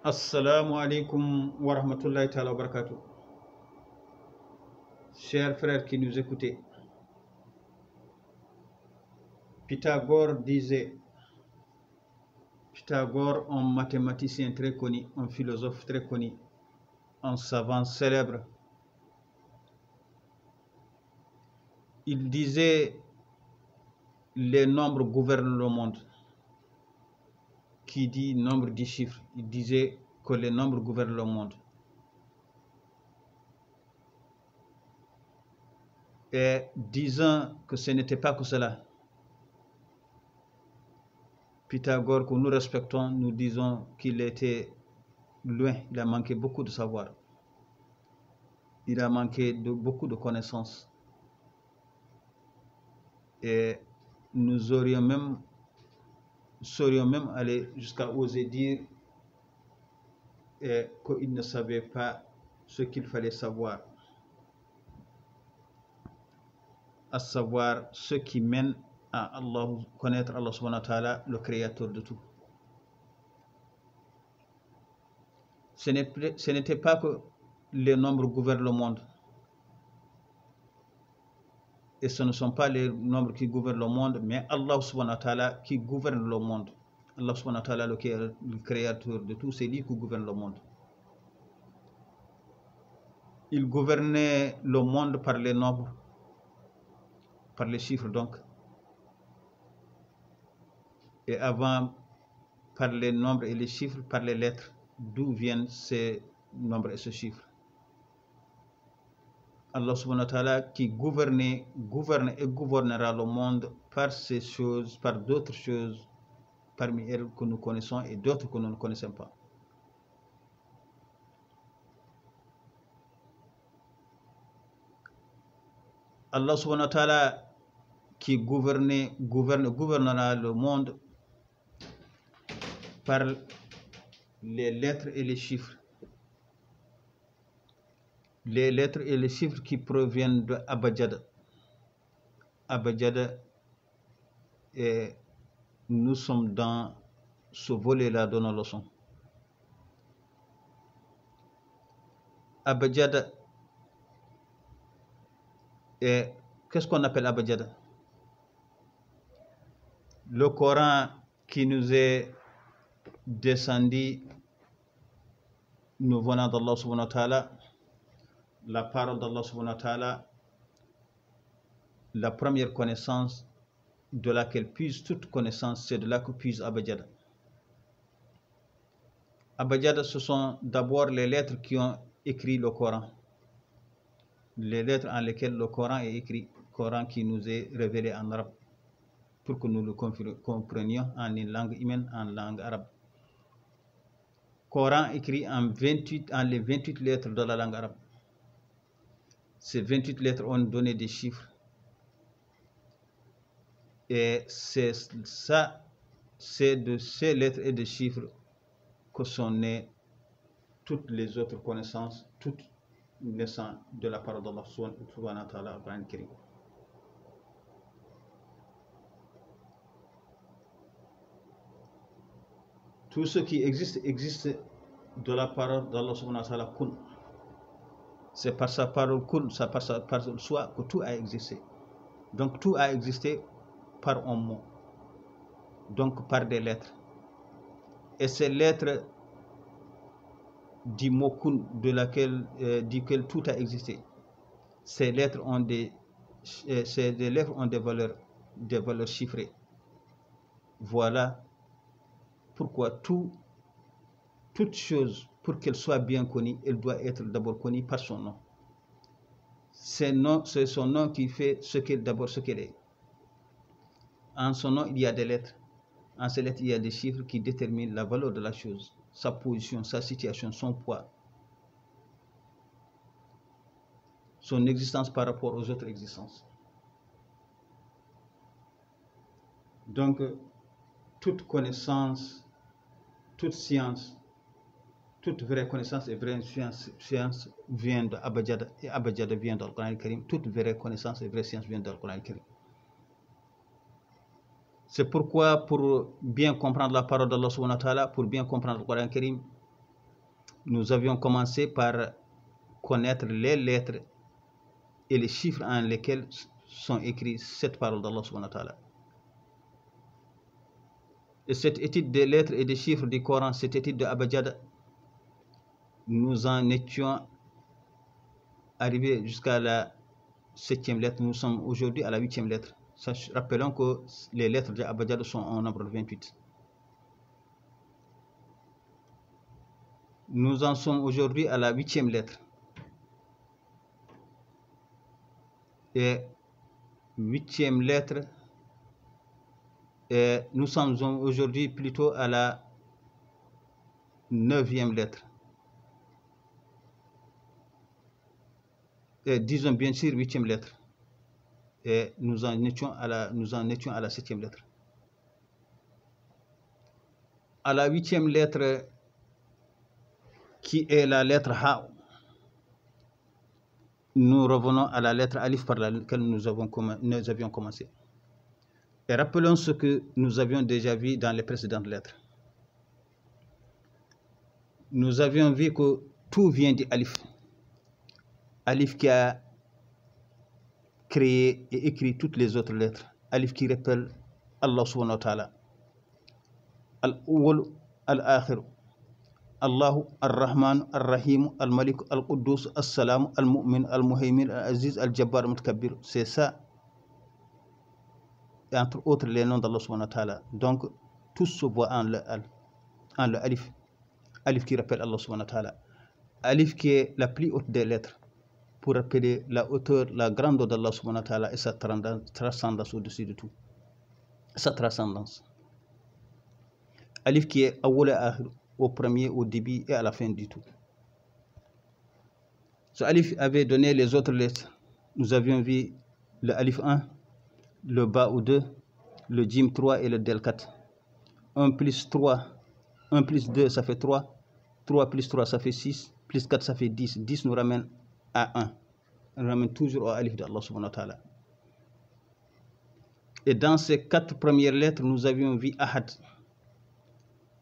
Assalamu alaikum wa rahmatullahi ta'ala wa barakatuh. Chers frères qui nous écoutez, Pythagore disait, Pythagore, un mathématicien très connu, un philosophe très connu, un savant célèbre, il disait les nombres gouvernent le monde. Qui dit nombre de chiffres, il disait que les nombres gouvernent le monde. Et disant que ce n'était pas que cela, Pythagore, que nous respectons, nous disons qu'il était loin, il a manqué beaucoup de savoir, il a manqué de beaucoup de connaissances. Et nous serions même allés jusqu'à oser dire qu'il ne savait pas ce qu'il fallait savoir, à savoir ce qui mène à Allah, connaître Allah subhanahu wa ta'ala, le créateur de tout. Ce n'était pas que les nombres gouvernent le monde, et ce ne sont pas les nombres qui gouvernent le monde, mais Allah subhanahu wa ta'ala qui gouverne le monde. Allah subhanahu wa ta'ala, le créateur de tout, c'est lui qui gouverne le monde. Il gouvernait le monde par les nombres, par les chiffres donc. Et avant, par les nombres et les chiffres, par les lettres. D'où viennent ces nombres et ces chiffres? Allah subhanahu wa ta'ala qui gouverne et gouvernera le monde par ces choses, par d'autres choses, parmi elles que nous connaissons et d'autres que nous ne connaissons pas. Allah subhanahu wa ta'ala qui gouvernera le monde par les lettres et les chiffres. Les lettres et les chiffres qui proviennent de Abajada. Abajada, et nous sommes dans ce volet-là de nos leçons. Abajada, et qu'est-ce qu'on appelle Abajada? Le Coran qui nous est descendu, nous venant d'Allah subhanahu wa ta'ala, la parole d'Allah subhanahu wa ta'ala, la première connaissance de laquelle puise toute connaissance, c'est de là que puise Abajada. Abajada, ce sont d'abord les lettres qui ont écrit le Coran, les lettres en lesquelles le Coran est écrit, Coran qui nous est révélé en arabe, pour que nous le comprenions en une langue humaine, en langue arabe. Coran écrit en les 28 lettres de la langue arabe. Ces 28 lettres ont donné des chiffres. Et c'est de ces lettres et des chiffres que sont nées toutes les autres connaissances, toutes naissant de la parole d'Allah subhanahu wa ta'ala au Coran Karim. Tout ce qui existe de la parole d'Allah subhanahu wa ta'ala kun. C'est par sa parole kun, par soi que tout a existé. Donc tout a existé par un mot, donc par des lettres. Et ces lettres du mot kun, duquel tout a existé, ces lettres ont des valeurs chiffrées. Voilà pourquoi toute chose, pour qu'elle soit bien connue, elle doit être d'abord connue par son nom. C'est son nom qui fait d'abord ce qu'elle est. En son nom, il y a des lettres. En ces lettres, il y a des chiffres qui déterminent la valeur de la chose, sa position, sa situation, son poids, son existence par rapport aux autres existences. Donc, toute connaissance, toute science, toute vraie connaissance et vraie science vient de Abajada, et Abajada vient dans le Coran Karim. Toute vraie connaissance et vraie science vient dans le Coran Karim. C'est pourquoi, pour bien comprendre la parole d'Allah subhanahu wa ta'ala, pour bien comprendre le Coran Karim, nous avions commencé par connaître les lettres et les chiffres en lesquels sont écrits cette parole d'Allah subhanahu wa ta'ala. Et cette étude des lettres et des chiffres du Coran, cette étude de Abajad, nous en étions arrivés jusqu'à la 7e lettre. Nous sommes aujourd'hui à la 8e lettre. Rappelons que les lettres de Abajad sont en nombre de 28. Nous en sommes aujourd'hui à la 8e lettre. Et 8e lettre, et nous sommes aujourd'hui plutôt à la 9e lettre. Et disons bien sûr 8e lettre. Et nous en étions à la 7e lettre. À la 8e lettre, qui est la lettre Ha, nous revenons à la lettre Alif par laquelle nous avions commencé. Et rappelons ce que nous avions déjà vu dans les précédentes lettres. Nous avions vu que tout vient du Alif. Alif qui a créé et écrit toutes les autres lettres. Alif qui rappelle Allah subhanahu wa ta'ala. Al-Awwal, Al-Akhir. Allahu, Ar-Rahman, Ar-Rahim, Al-Malik, Al-Quddus, As-Salam, Al-Mu'min, Al-Muhaymin, Al-Aziz, Al-Jabbar, Al-Mutkabbir. C'est ça. Et entre autres les noms d'Allah subhanahu wa ta'ala. Donc, tout se voit en le Alif. Alif qui rappelle Allah subhanahu wa ta'ala. Alif qui est la plus haute des lettres, pour rappeler la hauteur, la grandeur d'Allah subhanahu wa ta'ala et sa transcendance au-dessus de tout. Sa transcendance. Alif qui est awwal et akhir, au premier, au début et à la fin du tout. Ce Alif avait donné les autres lettres. Nous avions vu le Alif 1, le Ba ou 2, le Jim 3 et le Del 4. 1 plus 3, 1 plus 2 ça fait 3, 3 plus 3 ça fait 6, plus 4 ça fait 10. 10 nous ramène à 1. On ramène toujours au Alif d'Allah subhanahu wa ta'ala. Et dans ces 4 premières lettres, nous avions vu Ahad.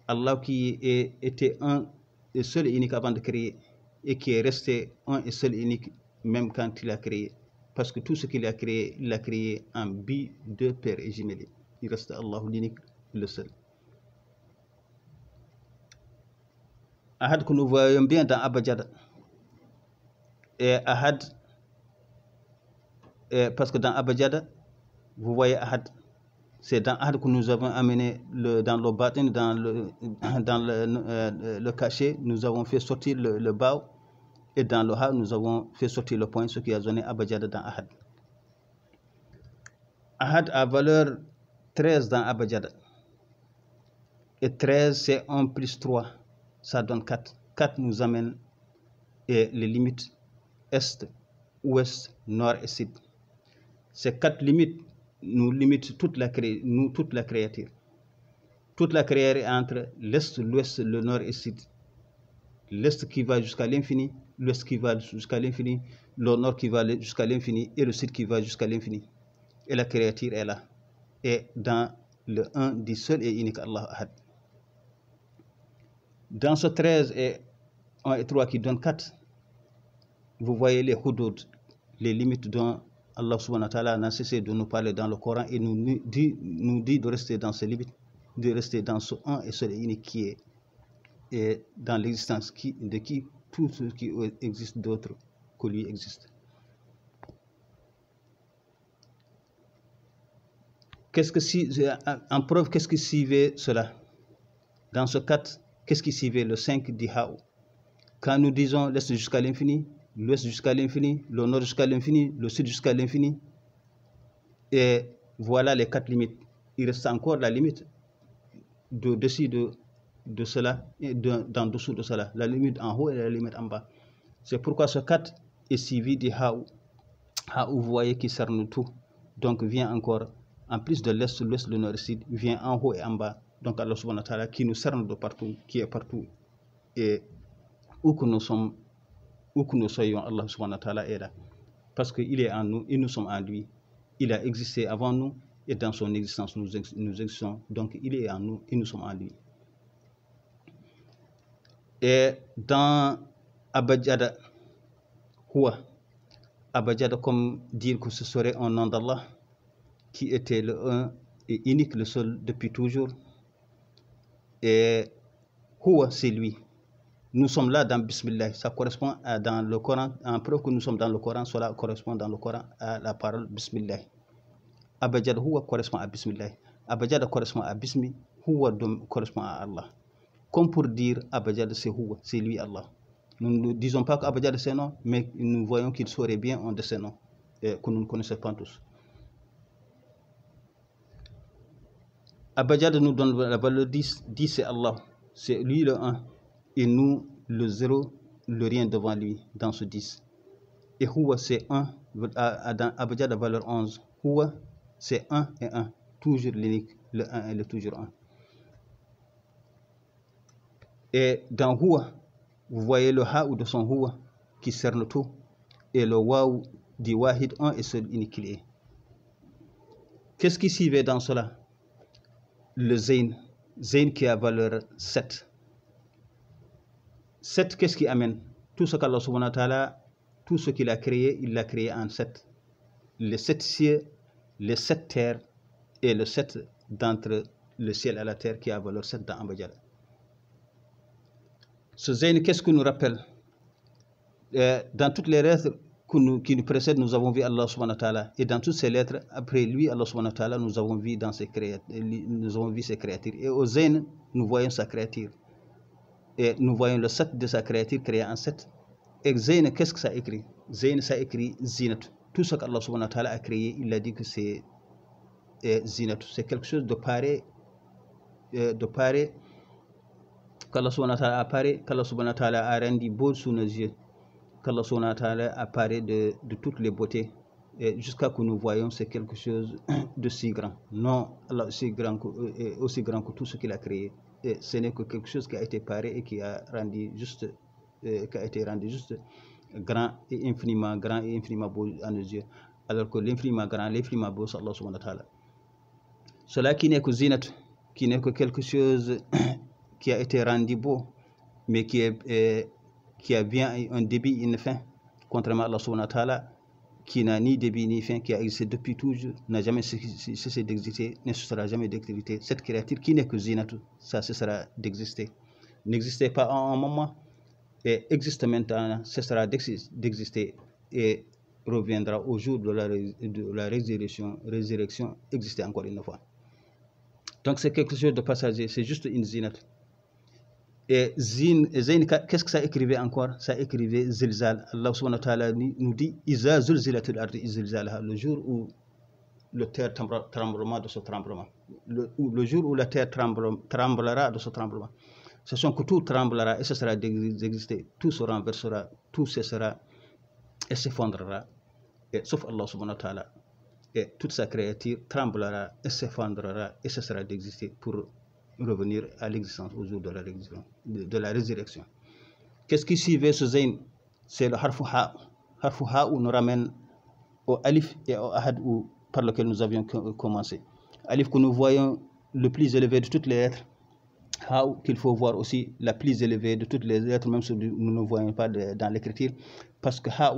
Allah qui était un et seul et unique avant de créer, et qui est resté un et seul et unique même quand il a créé. Parce que tout ce qu'il a créé, il l'a créé en bi de père et jumélé. Il reste Allah l'unique, le seul. Ahad que nous voyons bien dans Abajad. Et Ahad, parce que dans Abajad, vous voyez Ahad. C'est dans Ahad que nous avons amené dans le batin, dans le cachet, nous avons fait sortir le Bao. Et dans le Ha, nous avons fait sortir le point, ce qui a donné Abajad dans Ahad. Ahad a valeur 13 dans Abajad. Et 13, c'est 1 plus 3. Ça donne 4. 4 nous amène les limites Est, Ouest, Nord et Sud. Ces 4 limites nous limitent toute la créature. Toute la créature entre l'Est, l'Ouest, le Nord et le Sud. L'Est qui va jusqu'à l'infini, l'Ouest qui va jusqu'à l'infini, le Nord qui va jusqu'à l'infini et le Sud qui va jusqu'à l'infini. Et la créature est là. Et dans le 1 du seul et unique Allah Ahad. Dans ce 13 et 1 et 3 qui donnent 4, vous voyez les hudud, les limites dont Allah subhanahu wa ta'ala n'a cessé de nous parler dans le Coran et nous dit de rester dans ces limites, de rester dans ce 1 et seul et unique qui est et dans l'existence de qui tout ce qui existe d'autre que lui existe. En preuve, qu'est-ce qui suivait cela? Dans ce 4, qu'est-ce qui suivait le 5 dit Ha'u? Quand nous disons l'Est jusqu'à l'infini, l'Ouest jusqu'à l'infini, le Nord jusqu'à l'infini, le Sud jusqu'à l'infini, et voilà les 4 limites. Il reste encore la limite de-dessus de cela et d'en dessous de cela, la limite en haut et la limite en bas. C'est pourquoi ce 4 est suivi de Ha'u. Ha'u, vous voyez, qui cerne tout. Donc vient encore, en plus de l'Est, l'Ouest, le Nord et le Sud, vient en haut et en bas. Donc Allah subhanahu wa ta'ala qui nous cerne de partout, qui est partout. Et où que nous soyons, Allah subhanahu wa ta'ala est là. Parce qu'il est en nous et nous sommes en lui. Il a existé avant nous et dans son existence nous existons. Donc il est en nous et nous sommes en lui. Et dans Abajada, Huwa, Abajada, comme dire que ce serait un nom d'Allah, qui était le un et unique, le seul depuis toujours. Et Huwa, c'est lui. Nous sommes là dans Bismillah, ça correspond à dans le Coran, en preuve que nous sommes dans le Coran, cela correspond dans le Coran à la parole Bismillah. Abajad Huwa correspond à Bismillah. Abajad correspond à Bismi, Huwa correspond à Allah. Comme pour dire Abajad c'est Huwa, c'est lui Allah. Nous ne disons pas qu'Abajad c'est non, mais nous voyons qu'il serait bien un de ces noms que nous ne connaissons pas tous. Abajad nous donne la valeur 10, 10 c'est Allah, c'est lui le 1. Et nous, le 0, le rien devant lui, dans ce 10. Et Huwa, c'est 1, dans Abajad, la valeur 11. Huwa, c'est 1 et 1, toujours l'unique, le 1 et le toujours 1. Et dans Huwa, vous voyez le Ha'ou de son Huwa, qui cerne tout, et le Waou dit Wahid, 1 et seul unique qu'il est. Qu'est-ce qui suivait dans cela? Le Zayn, Zayn qui a valeur 7. 7, qu'est-ce qui amène? Tout ce qu'Allah subhanahu wa ta'ala, tout ce qu'il a créé, il l'a créé en 7. Les 7 cieux, les 7 terres et le 7 d'entre le ciel et la terre qui a valeur 7 dans Abajad. Ce Zayn, qu'est-ce que nous rappelle? Dans toutes les lettres qui nous précèdent, nous avons vu Allah subhanahu wa ta'ala. Et dans toutes ces lettres, après lui, Allah subhanahu wa ta'ala, nous avons vu ses créatures. Et au Zayn, nous voyons sa créature. Et nous voyons le 7 de sa créature créée en 7. Et Zayn, qu'est-ce que ça écrit? Zayn, ça écrit Zinat. Tout ce qu'Allah subhanahu wa ta'ala a créé, il a dit que c'est Zinat. C'est quelque chose de pareil, qu'Allah subhanahu wa ta'ala apparaît, qu'Allah subhanahu wa ta'ala a rendu beau sous nos yeux, qu'Allah subhanahu wa ta'ala apparaît de toutes les beautés, jusqu'à que nous voyons c'est quelque chose de si grand. Non, Allah aussi grand que tout ce qu'il a créé. Et ce n'est que quelque chose qui a été paré et qui a rendu juste, grand et infiniment beau à nos yeux. Alors que l'infiniment grand, l'infiniment beau, c'est Allah subhanahu wa ta'ala. Cela qui n'est que zinat, qui n'est que quelque chose qui a été rendu beau, mais qui a bien un début et une fin, contrairement à Allah subhanahu wa ta'ala, qui n'a ni début ni fin, qui a existé depuis toujours, n'a jamais cessé d'exister, ne cessera jamais d'exister. Cette créature qui n'est que zinatu, ça cessera d'exister. N'existait pas en un moment, et existe maintenant, cessera d'exister, et reviendra au jour de la résurrection, exister encore une fois. Donc c'est quelque chose de passager, c'est juste une zinat. Et Zayn, qu'est-ce que ça écrivait encore? Ça écrivait Zilzal. Allah subhanahu wa ta'ala nous dit Iza zulzilatil ardi zilzalaha, le jour où la terre tremblera de ce tremblement. Le jour où la terre tremblera de ce tremblement. Ce sont que tout tremblera et cessera d'exister. Tout se renversera, tout cessera et s'effondrera. Sauf Allah subhanahu wa ta'ala. Et toute sa créature tremblera et s'effondrera et cessera d'exister pour revenir à l'existence au jour de la résurrection. Qu'est-ce qui suivait ce Zayn? C'est le Harfu Ha. Harfu Ha où nous ramène au Alif et au Ahad par lequel nous avions commencé. Alif que nous voyons le plus élevé de toutes les lettres. Ha qu'il faut voir aussi la plus élevée de toutes les lettres, même si nous ne voyons pas dans l'écriture. Parce que Ha,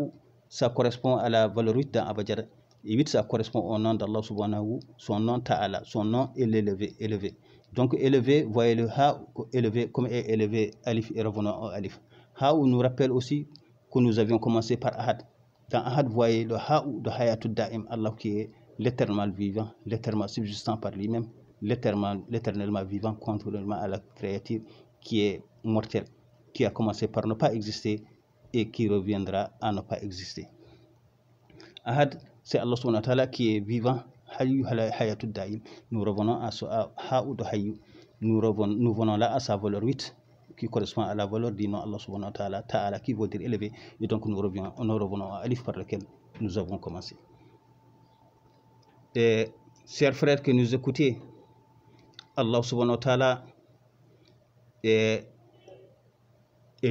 ça correspond à la valeur 8 dans Abajad. Et 8, ça correspond au nom d'Allah subhanahu, son nom Ta'ala, son nom est élevé. Donc élevé, voyez le Ha élevé, comme est élevé Alif et revenons au Alif. Ha nous rappelle aussi que nous avions commencé par Ahad. Dans Ahad, voyez le Ha de Hayatud Da'im, Allah qui est l'éternellement vivant, l'éternellement subsistant par lui-même, l'éternellement vivant, contrairement à la créature qui est mortelle, qui a commencé par ne pas exister et qui reviendra à ne pas exister. Ahad, c'est Allah subhanahu wa ta'ala qui est vivant. Nous revenons à ce Ha'ou de Hayyu. Nous venons là à sa valeur 8 qui correspond à la valeur du nom Allah subhanahu wa ta'ala, Ta'ala qui veut dire élevé. Et donc nous revenons à Alif par lequel nous avons commencé. Et chers frères que nous écoutez, Allah subhanahu wa ta'ala est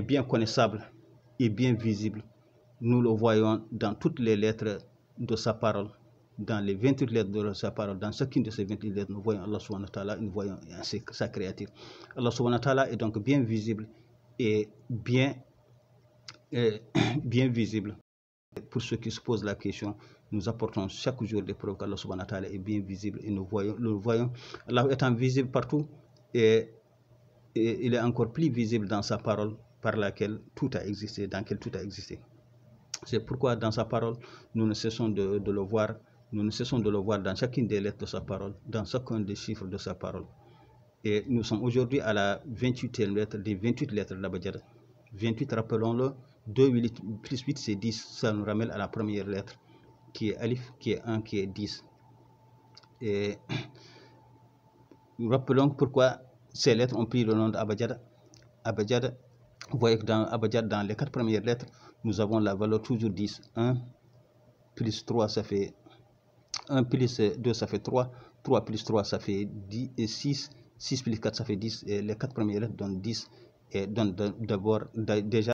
bien connaissable et bien visible. Nous le voyons dans toutes les lettres de sa parole, dans les 28 lettres de sa parole, dans chacune de ces 28 lettres, nous voyons Allah subhanahu wa ta'ala, nous voyons sa créature. Allah subhanahu wa ta'ala est donc bien visible est bien visible. Pour ceux qui se posent la question, nous apportons chaque jour des preuves qu'Allah subhanahu wa ta'ala est bien visible et nous voyons Allah étant visible partout, et il est encore plus visible dans sa parole par laquelle tout a existé, dans laquelle tout a existé. C'est pourquoi dans sa parole, nous ne cessons de le voir, dans chacune des lettres de sa parole, dans chacun des chiffres de sa parole. Et nous sommes aujourd'hui à la 28e lettre des 28 lettres de l'Abjad. 28, rappelons-le, 2 plus 8 c'est 10, ça nous ramène à la première lettre, qui est Alif, qui est 1, qui est 10. Et nous rappelons pourquoi ces lettres ont pris le nom d'Abjad. Abjad, vous voyez que dans Abjad, dans les 4 premières lettres, nous avons la valeur toujours 10. 1 plus 3, ça fait 1 plus 2, ça fait 3. 3 plus 3, ça fait 10 et 6. 6 plus 4, ça fait 10. Et les 4 premières lettres donnent 10. Et donnent d'abord déjà